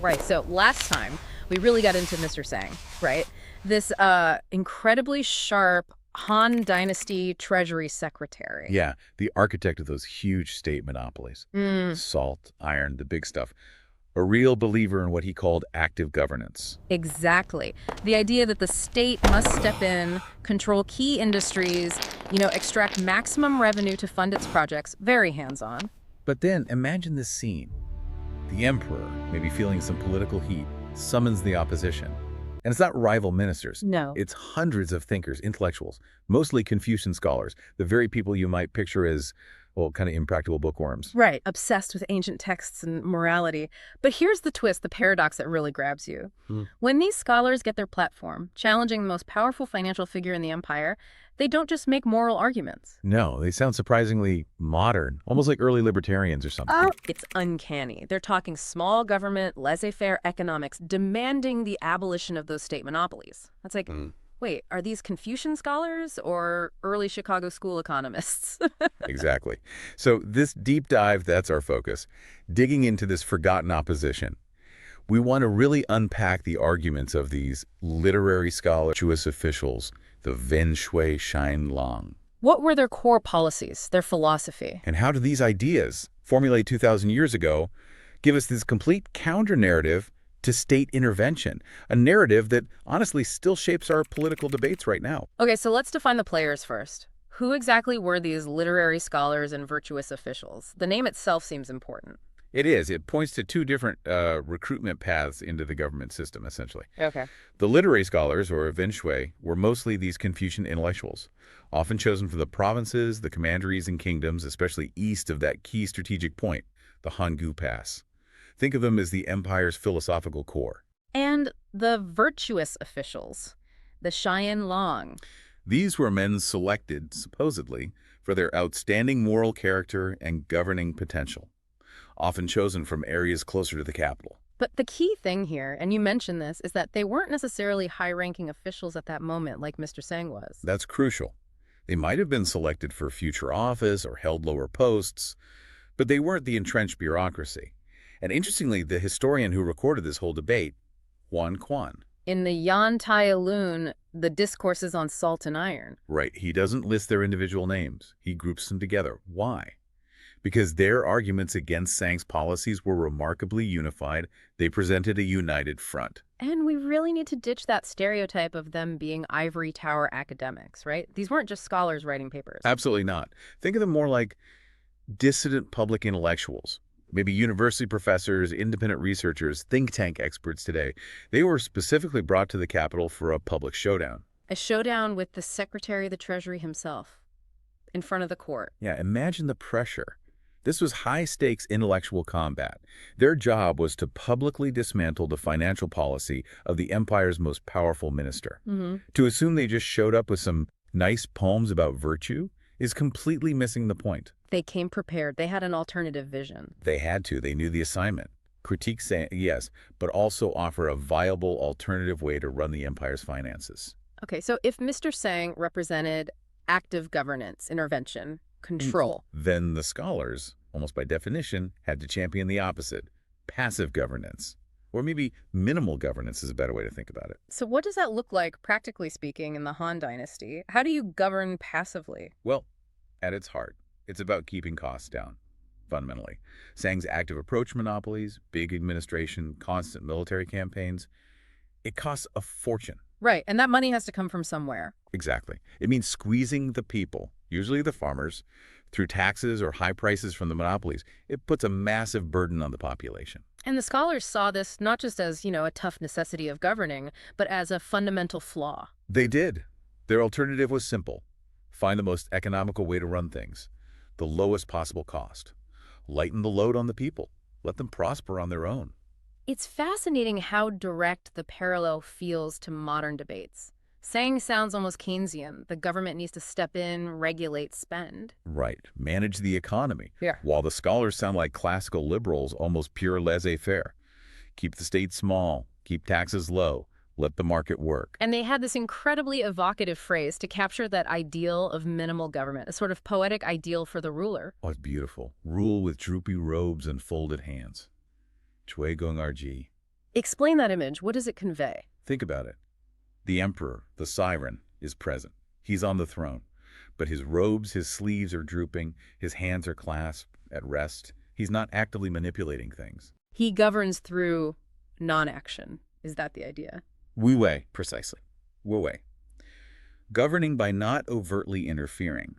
Right. So last time we really got into Mr. Sang, right? This incredibly sharp Han Dynasty Treasury Secretary. Yeah, the architect of those huge state monopolies. Mm, Salt, iron, the big stuff. A real believer in what he called active governance. exactly. The idea that the state must step in, control key industries, extract maximum revenue to fund its projects. Very hands-on. But then imagine this scene. The emperor, maybe feeling some political heat, summons the opposition. And it's not rival ministers. No. It's hundreds of thinkers, intellectuals, mostly Confucian scholars, the very people you might picture as, well, kind of impractical bookworms. Right. Obsessed with ancient texts and morality. But here's the twist, the paradox that really grabs you. When these scholars get their platform, challenging the most powerful financial figure in the empire, they don't just make moral arguments. No, they sound surprisingly modern, almost like early libertarians or something. Oh, it's uncanny. They're talking small government, laissez-faire economics, demanding the abolition of those state monopolies. That's like, wait, are these Confucian scholars or early Chicago school economists? Exactly. So this deep dive, that's our focus, digging into this forgotten opposition. We want to really unpack the arguments of these literary scholars, virtuous officials, the Wen Shui Shine Long. What were their core policies, their philosophy? And how do these ideas, formulated 2,000 years ago, give us this complete counter-narrative to state intervention, a narrative that honestly still shapes our political debates right now? Okay, so let's define the players first. Who exactly were these literary scholars and virtuous officials? The name itself seems important. It is. It points to two different recruitment paths into the government system, essentially. Okay. The literary scholars, or Wen Shui, were mostly these Confucian intellectuals, often chosen from the provinces, the commanderies, and kingdoms, especially east of that key strategic point, the Hangu Pass. Think of them as the empire's philosophical core. And the virtuous officials, the Cheyenne Long. These were men selected, supposedly, for their outstanding moral character and governing potential, often chosen from areas closer to the capital. But the key thing here, and you mentioned this, is that they weren't necessarily high-ranking officials at that moment like Mr. Sang was. That's crucial. They might have been selected for future office or held lower posts, but they weren't the entrenched bureaucracy. And interestingly, the historian who recorded this whole debate, Huan Quan. In the Yan Tai Lun, the discourses on salt and iron. Right, he doesn't list their individual names. He groups them together. Why? Because their arguments against Sang's policies were remarkably unified. They presented a united front. And we really need to ditch that stereotype of them being ivory tower academics, right? These weren't just scholars writing papers. Absolutely not. Think of them more like dissident public intellectuals, maybe university professors, independent researchers, think tank experts today. They were specifically brought to the capital for a public showdown. A showdown with the Secretary of the Treasury himself in front of the court. Yeah, imagine the pressure. This was high-stakes intellectual combat. Their job was to publicly dismantle the financial policy of the empire's most powerful minister. To assume they just showed up with some nice poems about virtue is completely missing the point. They came prepared. They had an alternative vision. They had to. They knew the assignment. Critique Sang, yes, but also offer a viable alternative way to run the empire's finances. Okay, so if Mr. Sang represented active governance, intervention, control. Then the scholars, almost by definition, had to champion the opposite, passive governance. Or maybe minimal governance is a better way to think about it. So what does that look like, practically speaking, in the Han Dynasty? How do you govern passively? Well, at its heart, it's about keeping costs down, fundamentally. Sang's active approach monopolies, big administration, constant military campaigns, it costs a fortune. Right, and that money has to come from somewhere. Exactly. It means squeezing the people, usually the farmers, through taxes or high prices from the monopolies. It puts a massive burden on the population. And the scholars saw this not just as, a tough necessity of governing, but as a fundamental flaw. They did. Their alternative was simple. Find the most economical way to run things, the lowest possible cost. Lighten the load on the people. Let them prosper on their own. It's fascinating how direct the parallel feels to modern debates. Sang sounds almost Keynesian. The government needs to step in, regulate, spend. Right. Manage the economy. Yeah. While the scholars sound like classical liberals, almost pure laissez-faire. Keep the state small. Keep taxes low. Let the market work. And they had this incredibly evocative phrase to capture that ideal of minimal government, a sort of poetic ideal for the ruler. Oh, it's beautiful. Rule with droopy robes and folded hands. Chui Gong RG. Explain that image. What does it convey? Think about it. The emperor, the siren, is present. He's on the throne. But his robes, his sleeves are drooping, his hands are clasped at rest. He's not actively manipulating things. He governs through non-action. Is that the idea? Wu Wei, precisely. Wu Wei. Governing by not overtly interfering.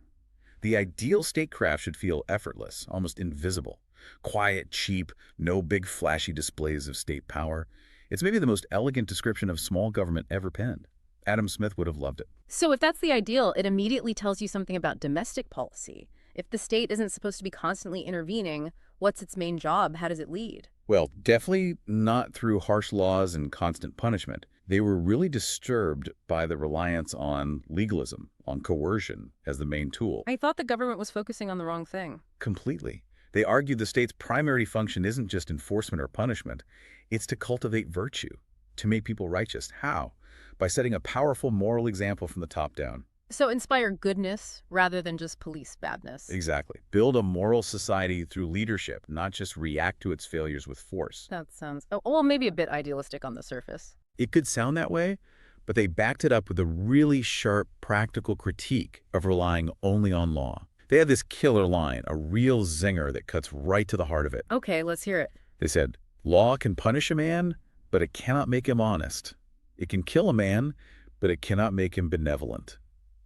The ideal statecraft should feel effortless, almost invisible. Quiet, cheap, no big flashy displays of state power. It's maybe the most elegant description of small government ever penned. Adam Smith would have loved it. So if that's the ideal, it immediately tells you something about domestic policy. If the state isn't supposed to be constantly intervening, what's its main job? How does it lead? Well, definitely not through harsh laws and constant punishment. They were really disturbed by the reliance on legalism, on coercion as the main tool. I thought the government was focusing on the wrong thing. Completely. They argued the state's primary function isn't just enforcement or punishment. It's to cultivate virtue, to make people righteous. How? By setting a powerful moral example from the top down. So inspire goodness rather than just police badness. Exactly. Build a moral society through leadership, not just react to its failures with force. That sounds, oh, well, maybe a bit idealistic on the surface. It could sound that way, but they backed it up with a really sharp, practical critique of relying only on law. They had this killer line, a real zinger that cuts right to the heart of it. Okay, let's hear it. They said, law can punish a man, but it cannot make him honest. It can kill a man, but it cannot make him benevolent.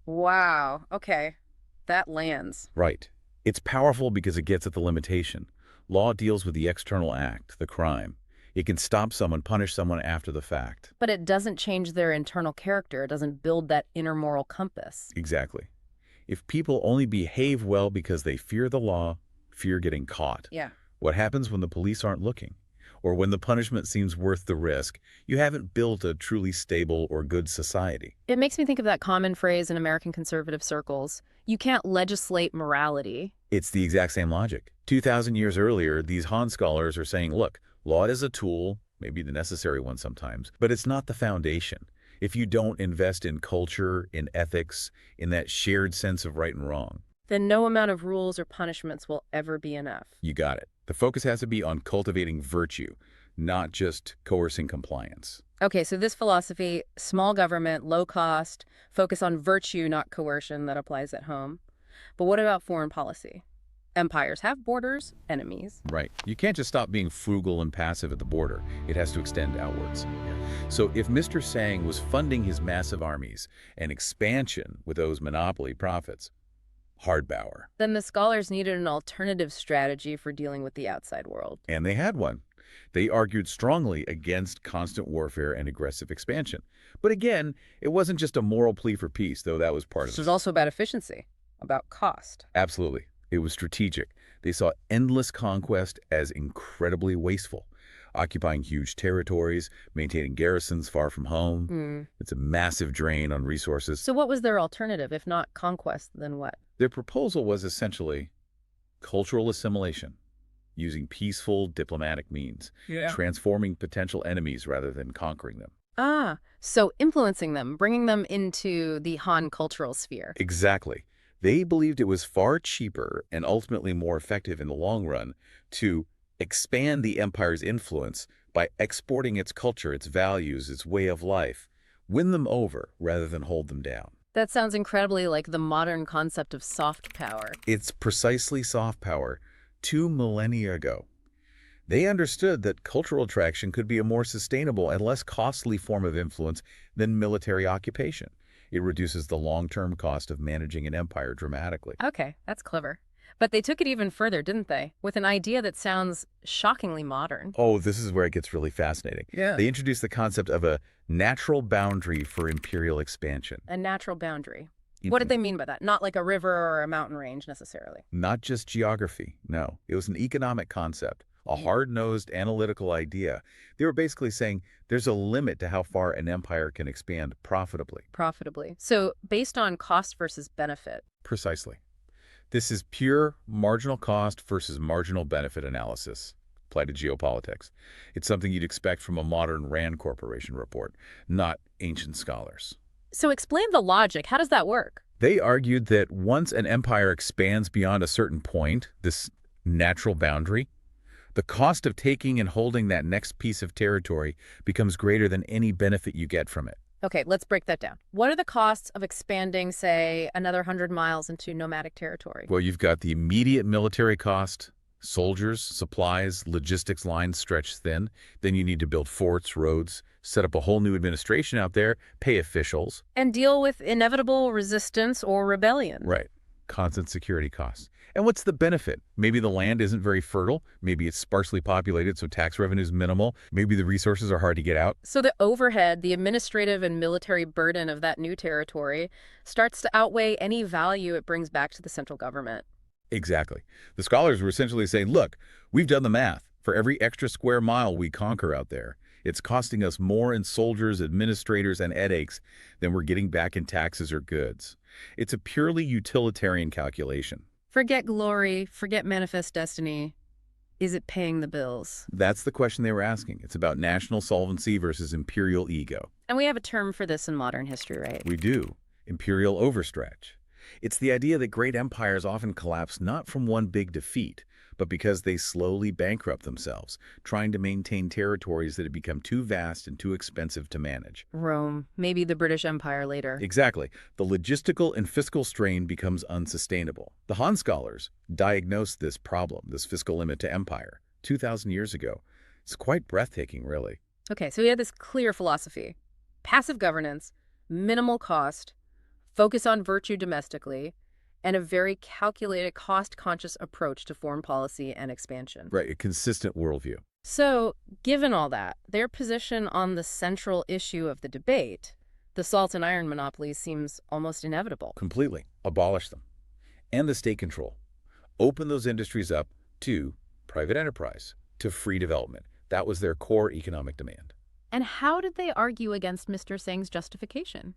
Wow, okay. That lands. Right. It's powerful because it gets at the limitation. Law deals with the external act, the crime. It can stop someone, punish someone after the fact. But it doesn't change their internal character. It doesn't build that inner moral compass. Exactly. If people only behave well because they fear the law, fear getting caught. Yeah. What happens when the police aren't looking? Or when the punishment seems worth the risk? You haven't built a truly stable or good society. It makes me think of that common phrase in American conservative circles. You can't legislate morality. It's the exact same logic. 2,000 years earlier, these Han scholars are saying, look, law is a tool, maybe the necessary one sometimes, but it's not the foundation. If you don't invest in culture, in ethics, in that shared sense of right and wrong, then no amount of rules or punishments will ever be enough. you got it. The focus has to be on cultivating virtue, not just coercing compliance. Okay, so this philosophy, small government, low cost, focus on virtue, not coercion, that applies at home. But what about foreign policy? Empires have borders, enemies. Right. You can't just stop being frugal and passive at the border. It has to extend outwards. So if Mr. Sang was funding his massive armies and expansion with those monopoly profits, hardbower. Then the scholars needed an alternative strategy for dealing with the outside world. And they had one. They argued strongly against constant warfare and aggressive expansion. But again, it wasn't just a moral plea for peace, though that was part of This it. was also about efficiency, about cost. Absolutely. It was strategic. They saw endless conquest as incredibly wasteful, occupying huge territories, maintaining garrisons far from home. It's a massive drain on resources. So what was their alternative? If not conquest, then what? Their proposal was essentially cultural assimilation, using peaceful diplomatic means, transforming potential enemies rather than conquering them. Ah, so influencing them, bringing them into the Han cultural sphere. Exactly. They believed it was far cheaper and ultimately more effective in the long run to expand the empire's influence by exporting its culture, its values, its way of life, win them over rather than hold them down. That sounds incredibly like the modern concept of soft power. It's precisely soft power 2 millennia ago. They understood that cultural attraction could be a more sustainable and less costly form of influence than military occupation. It reduces the long-term cost of managing an empire dramatically. Okay, that's clever. But they took it even further, didn't they? With an idea that sounds shockingly modern. Oh, this is where it gets really fascinating. Yeah. They introduced the concept of a natural boundary for imperial expansion. A natural boundary. What did they mean by that? Not like a river or a mountain range necessarily. Not just geography, no. It was an economic concept, a hard-nosed analytical idea. They were basically saying there's a limit to how far an empire can expand profitably. Profitably. So based on cost versus benefit. Precisely. This is pure marginal cost versus marginal benefit analysis applied to geopolitics. It's something you'd expect from a modern RAND Corporation report, not ancient scholars. So explain the logic. How does that work? They argued that once an empire expands beyond a certain point, this natural boundary, The cost of taking and holding that next piece of territory becomes greater than any benefit you get from it. Okay, let's break that down. What are the costs of expanding, say, another 100 miles into nomadic territory? Well, you've got the immediate military cost, soldiers, supplies, logistics lines stretched thin. Then you need to build forts, roads, set up a whole new administration out there, pay officials. And deal with inevitable resistance or rebellion. Right. Constant security costs. And what's the benefit? Maybe the land isn't very fertile. Maybe it's sparsely populated, so tax revenue is minimal. Maybe the resources are hard to get out. So the overhead, the administrative and military burden of that new territory starts to outweigh any value it brings back to the central government. Exactly. The scholars were essentially saying, look, we've done the math. For every extra square mile we conquer out there, it's costing us more in soldiers, administrators, and headaches than we're getting back in taxes or goods. It's a purely utilitarian calculation. Forget glory, forget manifest destiny. Is it paying the bills? That's the question they were asking. It's about national solvency versus imperial ego. And we have a term for this in modern history, right? We do. Imperial overstretch. It's the idea that great empires often collapse not from one big defeat, but because they slowly bankrupt themselves, trying to maintain territories that have become too vast and too expensive to manage. Rome, maybe the British Empire later. Exactly. The logistical and fiscal strain becomes unsustainable. The Han scholars diagnosed this problem, this fiscal limit to empire, 2,000 years ago. It's quite breathtaking, really. Okay, so we had this clear philosophy. Passive governance, minimal cost, focus on virtue domestically, and a very calculated, cost-conscious approach to foreign policy and expansion. Right, a consistent worldview. So, given all that, their position on the central issue of the debate, the salt and iron monopolies, seems almost inevitable. Completely. Abolish them. And the state control. Open those industries up to private enterprise, to free development. That was their core economic demand. And how did they argue against Mr. Sang's justification?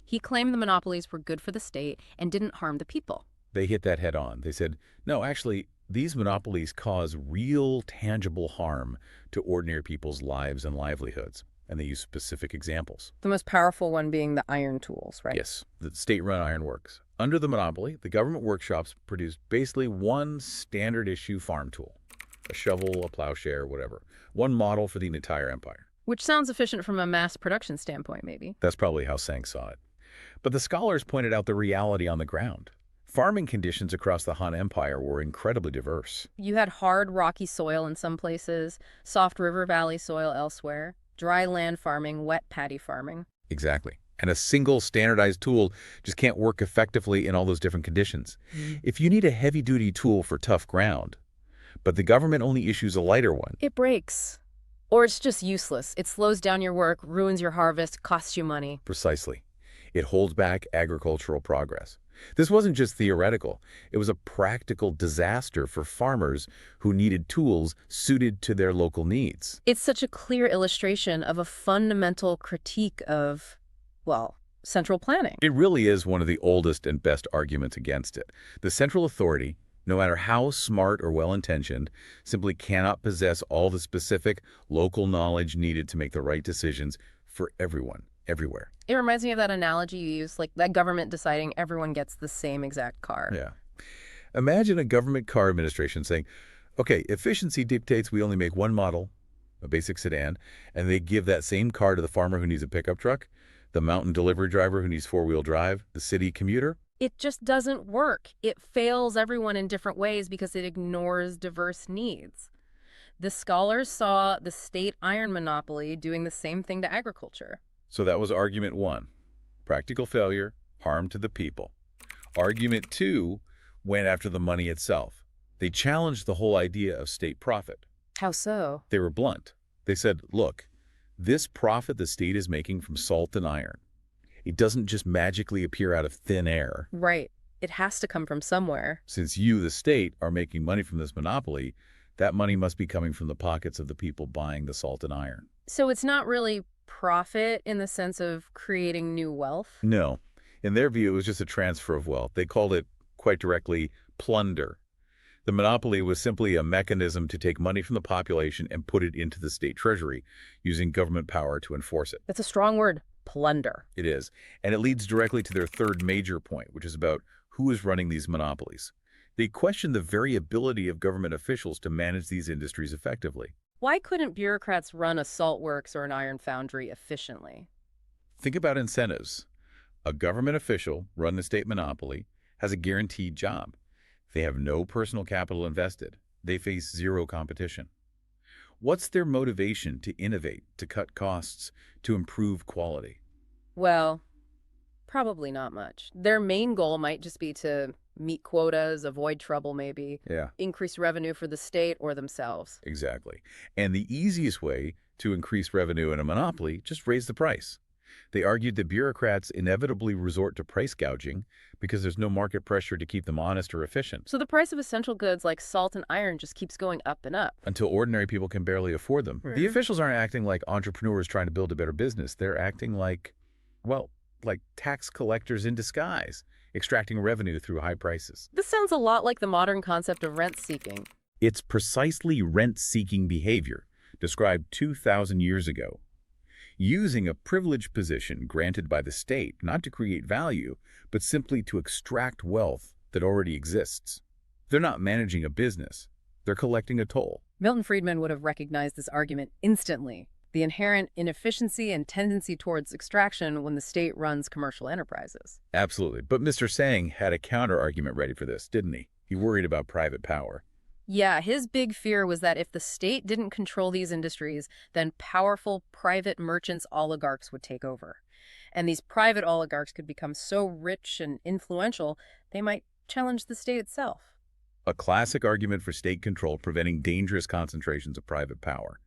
He claimed the monopolies were good for the state and didn't harm the people. They hit that head on. They said, no, actually, these monopolies cause real, tangible harm to ordinary people's lives and livelihoods. And they use specific examples. The most powerful one being the iron tools, right? Yes, the state-run ironworks. Under the monopoly, the government workshops produced basically one standard-issue farm tool. A shovel, a plowshare, whatever. One model for the entire empire. Which sounds efficient from a mass production standpoint, maybe. That's probably how Sang saw it. But the scholars pointed out the reality on the ground. Farming conditions across the Han Empire were incredibly diverse. You had hard, rocky soil in some places, soft river valley soil elsewhere, dry land farming, wet paddy farming. Exactly. And a single standardized tool just can't work effectively in all those different conditions. If you need a heavy-duty tool for tough ground, but the government only issues a lighter one, it breaks. Or it's just useless. It slows down your work, ruins your harvest, costs you money. Precisely. It holds back agricultural progress. This wasn't just theoretical. It was a practical disaster for farmers who needed tools suited to their local needs. It's such a clear illustration of a fundamental critique of, well, central planning. It really is one of the oldest and best arguments against it. The central authority, no matter how smart or well-intentioned, simply cannot possess all the specific local knowledge needed to make the right decisions for everyone, everywhere. It reminds me of that analogy you used, like that government deciding everyone gets the same exact car. Yeah. Imagine a government car administration saying, okay, efficiency dictates we only make one model, a basic sedan, and they give that same car to the farmer who needs a pickup truck, the mountain delivery driver who needs four-wheel drive, the city commuter. It just doesn't work. It fails everyone in different ways because it ignores diverse needs. The scholars saw the state iron monopoly doing the same thing to agriculture. So that was argument one, practical failure, harm to the people. Argument two went after the money itself. They challenged the whole idea of state profit. How so? They were blunt. They said, look, this profit the state is making from salt and iron, it doesn't just magically appear out of thin air. Right. It has to come from somewhere. Since you, the state, are making money from this monopoly, that money must be coming from the pockets of the people buying the salt and iron. So it's not really profit in the sense of creating new wealth? No. In their view, it was just a transfer of wealth. They called it, quite directly, plunder. The monopoly was simply a mechanism to take money from the population and put it into the state treasury, using government power to enforce it. That's a strong word, plunder. It is. And it leads directly to their third major point, which is about who is running these monopolies. They questioned the very ability of government officials to manage these industries effectively. Why couldn't bureaucrats run a salt works or an iron foundry efficiently? Think about incentives. A government official run the state monopoly has a guaranteed job. They have no personal capital invested. They face zero competition. What's their motivation to innovate, to cut costs, to improve quality? Well, probably not much. Their main goal might just be to meet quotas, avoid trouble maybe, Yeah, increase revenue for the state or themselves. exactly. And the easiest way to increase revenue in a monopoly, just raise the price. They argued that bureaucrats inevitably resort to price gouging because there's no market pressure to keep them honest or efficient, So the price of essential goods like salt and iron just keeps going up and up. until ordinary people can barely afford them. The officials aren't acting like entrepreneurs trying to build a better business. They're acting like, well, like tax collectors in disguise, extracting revenue through high prices. This sounds a lot like the modern concept of rent-seeking. It's precisely rent-seeking behavior described 2,000 years ago. Using a privileged position granted by the state not to create value, but simply to extract wealth that already exists. They're not managing a business. They're collecting a toll. Milton Friedman would have recognized this argument instantly. The inherent inefficiency and tendency towards extraction when the state runs commercial enterprises. Absolutely. But Mr. Sang had a counter-argument ready for this, didn't he? He worried about private power. Yeah, his big fear was that if the state didn't control these industries, then powerful private merchants oligarchs would take over. And these private oligarchs could become so rich and influential, they might challenge the state itself. A classic argument for state control preventing dangerous concentrations of private power.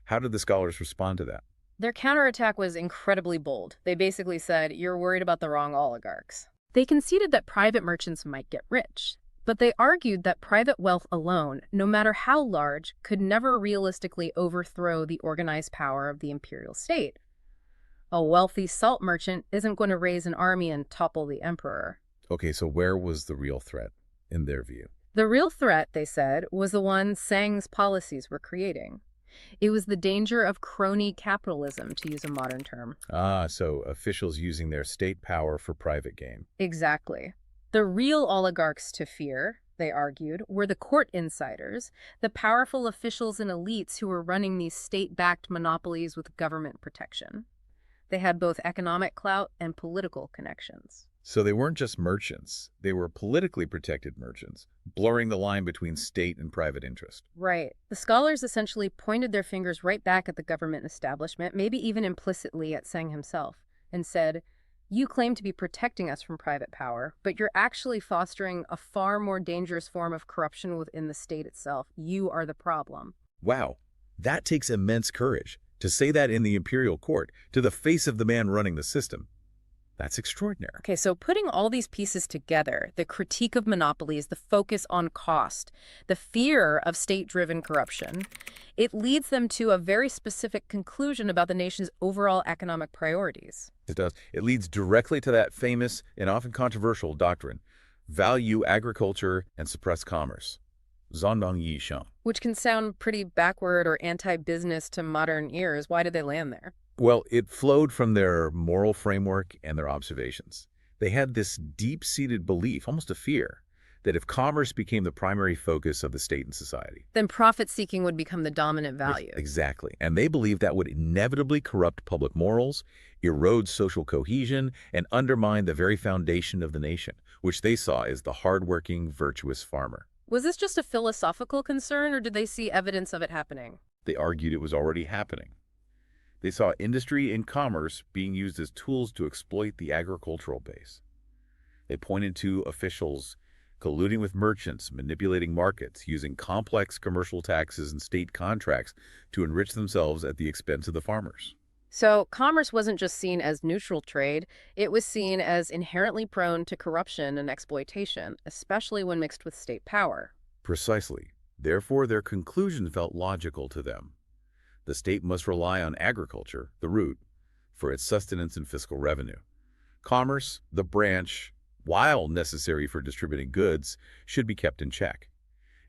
How did the scholars respond to that? Their counterattack was incredibly bold. They basically said, you're worried about the wrong oligarchs. They conceded that private merchants might get rich. But they argued that private wealth alone, no matter how large, could never realistically overthrow the organized power of the imperial state. A wealthy salt merchant isn't going to raise an army and topple the emperor. Okay, so where was the real threat, in their view? The real threat, they said, was the one Sang's policies were creating. It was the danger of crony capitalism, to use a modern term. So officials using their state power for private gain. Exactly. The real oligarchs to fear, they argued, were the court insiders, the powerful officials and elites who were running these state-backed monopolies with government protection. They had both economic clout and political connections. So they weren't just merchants. They were politically protected merchants, blurring the line between state and private interest. Right. The scholars essentially pointed their fingers right back at the government establishment, maybe even implicitly at Sang himself, and said, you claim to be protecting us from private power, but you're actually fostering a far more dangerous form of corruption within the state itself. You are the problem. Wow, that takes immense courage to say that in the imperial court, to the face of the man running the system. That's extraordinary. Okay, so putting all these pieces together, the critique of monopolies, the focus on cost, the fear of state-driven corruption, it leads them to a very specific conclusion about the nation's overall economic priorities. It does. It leads directly to that famous and often controversial doctrine, value agriculture and suppress commerce. Zondong Yi Sheng. Which can sound pretty backward or anti-business to modern ears. Why did they land there? Well, it flowed from their moral framework and their observations. They had this deep-seated belief, almost a fear, that if commerce became the primary focus of the state and society, then profit-seeking would become the dominant value. Exactly. And they believed that would inevitably corrupt public morals, erode social cohesion, and undermine the very foundation of the nation, which they saw as the hardworking, virtuous farmer. Was this just a philosophical concern, or did they see evidence of it happening? They argued it was already happening. They saw industry and commerce being used as tools to exploit the agricultural base. They pointed to officials colluding with merchants, manipulating markets, using complex commercial taxes and state contracts to enrich themselves at the expense of the farmers. So commerce wasn't just seen as neutral trade, it was seen as inherently prone to corruption and exploitation, especially when mixed with state power. Precisely. Therefore, their conclusion felt logical to them. The state must rely on agriculture, the root, for its sustenance and fiscal revenue. Commerce, the branch, while necessary for distributing goods, should be kept in check.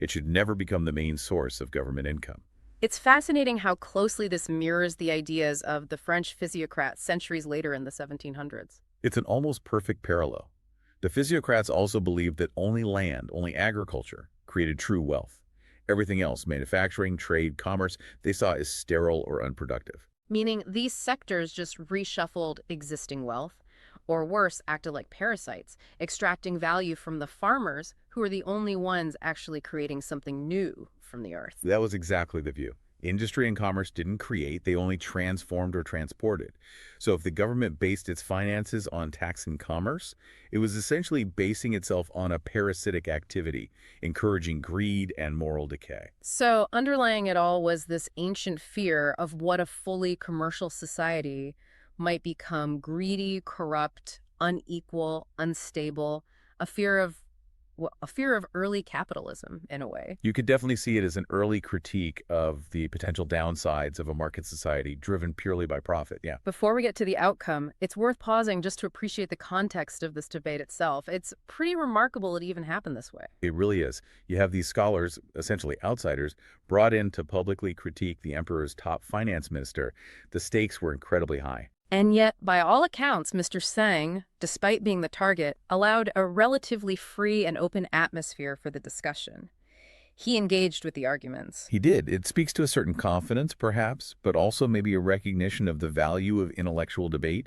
It should never become the main source of government income. It's fascinating how closely this mirrors the ideas of the French Physiocrats centuries later in the 1700s. It's an almost perfect parallel. The Physiocrats also believed that only land, only agriculture, created true wealth. Everything else, manufacturing, trade, commerce, they saw as sterile or unproductive. Meaning these sectors just reshuffled existing wealth, or worse, acted like parasites, extracting value from the farmers who are the only ones actually creating something new from the earth. That was exactly the view. Industry and commerce didn't create, they only transformed or transported. So if the government based its finances on taxing commerce, it was essentially basing itself on a parasitic activity, encouraging greed and moral decay. So underlying it all was this ancient fear of what a fully commercial society might become: greedy, corrupt, unequal, unstable, a fear of a fear of early capitalism in a way. You could definitely see it as an early critique of the potential downsides of a market society driven purely by profit. Yeah. Before we get to the outcome, it's worth pausing just to appreciate the context of this debate itself. It's pretty remarkable it even happened this way. It really is. You have these scholars, essentially outsiders, brought in to publicly critique the emperor's top finance minister. The stakes were incredibly high. And yet, by all accounts, Mr. Sang, despite being the target, allowed a relatively free and open atmosphere for the discussion. He engaged with the arguments. He did. It speaks to a certain confidence, perhaps, but also maybe a recognition of the value of intellectual debate,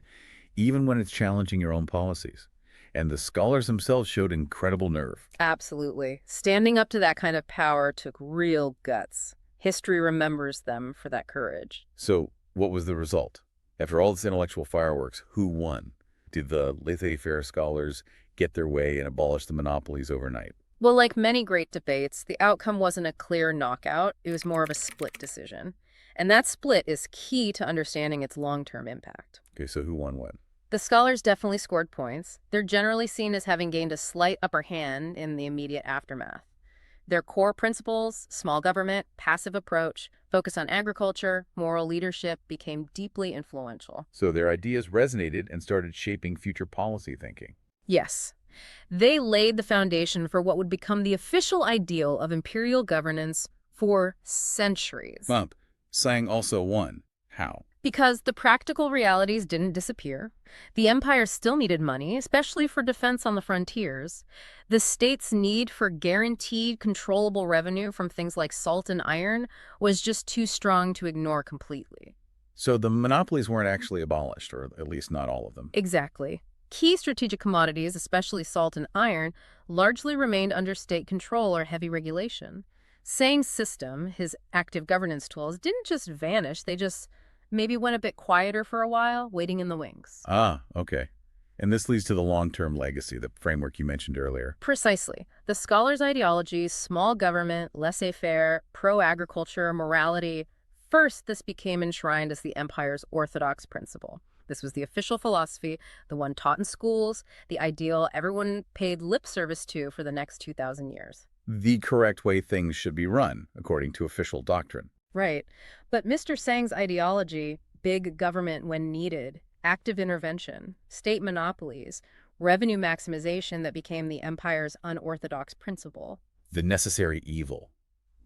even when it's challenging your own policies. And the scholars themselves showed incredible nerve. Absolutely. Standing up to that kind of power took real guts. History remembers them for that courage. So, what was the result? After all this intellectual fireworks, who won? Did the laissez-faire scholars get their way and abolish the monopolies overnight? Well, like many great debates, the outcome wasn't a clear knockout. It was more of a split decision. And that split is key to understanding its long-term impact. Okay, so who won what? The scholars definitely scored points. They're generally seen as having gained a slight upper hand in the immediate aftermath. Their core principles, small government, passive approach, focus on agriculture, moral leadership, became deeply influential. So their ideas resonated and started shaping future policy thinking. Yes. They laid the foundation for what would become the official ideal of imperial governance for centuries. Bump. Sang also won. How? Because the practical realities didn't disappear. The empire still needed money, especially for defense on the frontiers. The state's need for guaranteed, controllable revenue from things like salt and iron was just too strong to ignore completely. So the monopolies weren't actually abolished, or at least not all of them. Exactly. Key strategic commodities, especially salt and iron, largely remained under state control or heavy regulation. Sang's system, his active governance tools, didn't just vanish, they just maybe went a bit quieter for a while, waiting in the wings. Ah, okay. And this leads to the long-term legacy, the framework you mentioned earlier. Precisely. The scholars' ideologies, small government, laissez-faire, pro-agriculture, morality. First, this became enshrined as the empire's orthodox principle. This was the official philosophy, the one taught in schools, the ideal everyone paid lip service to for the next 2,000 years. The correct way things should be run, according to official doctrine. Right. But Mr. Sang's ideology, big government when needed, active intervention, state monopolies, revenue maximization that became the empire's unorthodox principle. The necessary evil.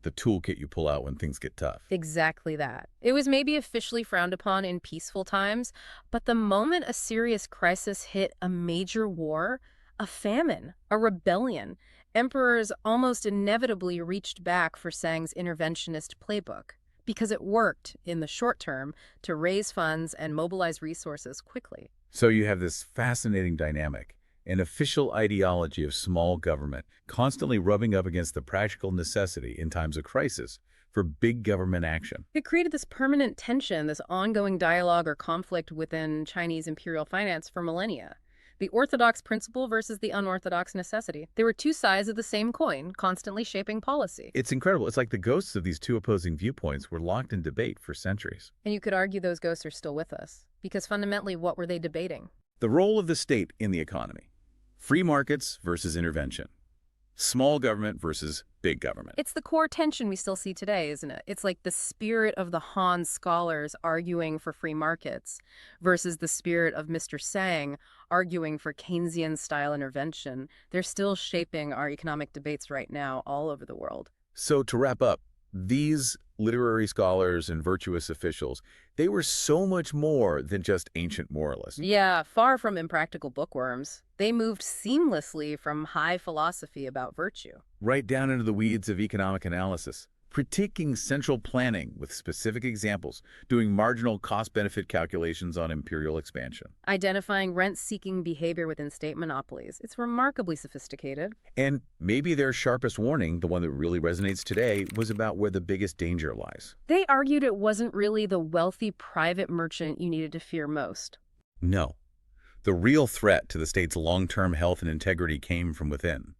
The toolkit you pull out when things get tough. Exactly that. It was maybe officially frowned upon in peaceful times, but the moment a serious crisis hit, a major war, a famine, a rebellion, emperors almost inevitably reached back for Sang's interventionist playbook because it worked in the short term to raise funds and mobilize resources quickly. So you have this fascinating dynamic, an official ideology of small government constantly rubbing up against the practical necessity in times of crisis for big government action. It created this permanent tension, this ongoing dialogue or conflict within Chinese imperial finance for millennia. The orthodox principle versus the unorthodox necessity. They were two sides of the same coin, constantly shaping policy. It's incredible. It's like the ghosts of these two opposing viewpoints were locked in debate for centuries. And you could argue those ghosts are still with us, because fundamentally, what were they debating? The role of the state in the economy. Free markets versus intervention. Small government versus big government. It's the core tension we still see today, isn't it? It's like the spirit of the Han scholars arguing for free markets versus the spirit of Mr. Sang arguing for Keynesian-style intervention. They're still shaping our economic debates right now all over the world. So to wrap up, these literary scholars and virtuous officials, they were so much more than just ancient moralists. Yeah, far from impractical bookworms. They moved seamlessly from high philosophy about virtue. Right down into the weeds of economic analysis, critiquing central planning with specific examples, doing marginal cost-benefit calculations on imperial expansion. Identifying rent-seeking behavior within state monopolies. It's remarkably sophisticated. And maybe their sharpest warning, the one that really resonates today, was about where the biggest danger lies. They argued it wasn't really the wealthy private merchant you needed to fear most. No. The real threat to the state's long-term health and integrity came from within.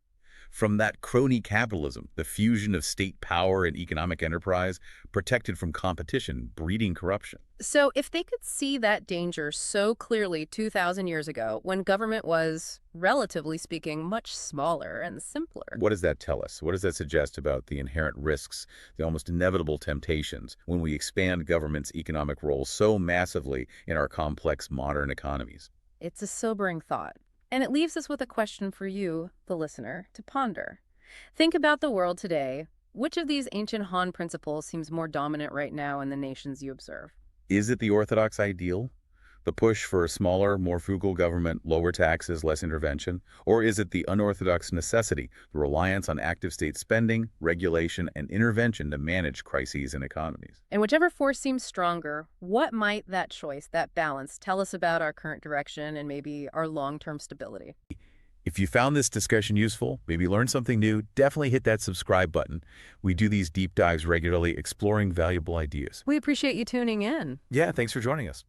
From that crony capitalism, the fusion of state power and economic enterprise, protected from competition, breeding corruption. So if they could see that danger so clearly 2,000 years ago, when government was, relatively speaking, much smaller and simpler. What does that tell us? What does that suggest about the inherent risks, the almost inevitable temptations, when we expand government's economic role so massively in our complex modern economies? It's a sobering thought. And it leaves us with a question for you, the listener, to ponder. Think about the world today. Which of these ancient Han principles seems more dominant right now in the nations you observe? Is it the Orthodox ideal? The push for a smaller, more frugal government, lower taxes, less intervention? Or is it the unorthodox necessity, the reliance on active state spending, regulation, and intervention to manage crises and economies? And whichever force seems stronger, what might that choice, that balance, tell us about our current direction and maybe our long-term stability? If you found this discussion useful, maybe learned something new, definitely hit that subscribe button. We do these deep dives regularly, exploring valuable ideas. We appreciate you tuning in. Yeah, thanks for joining us.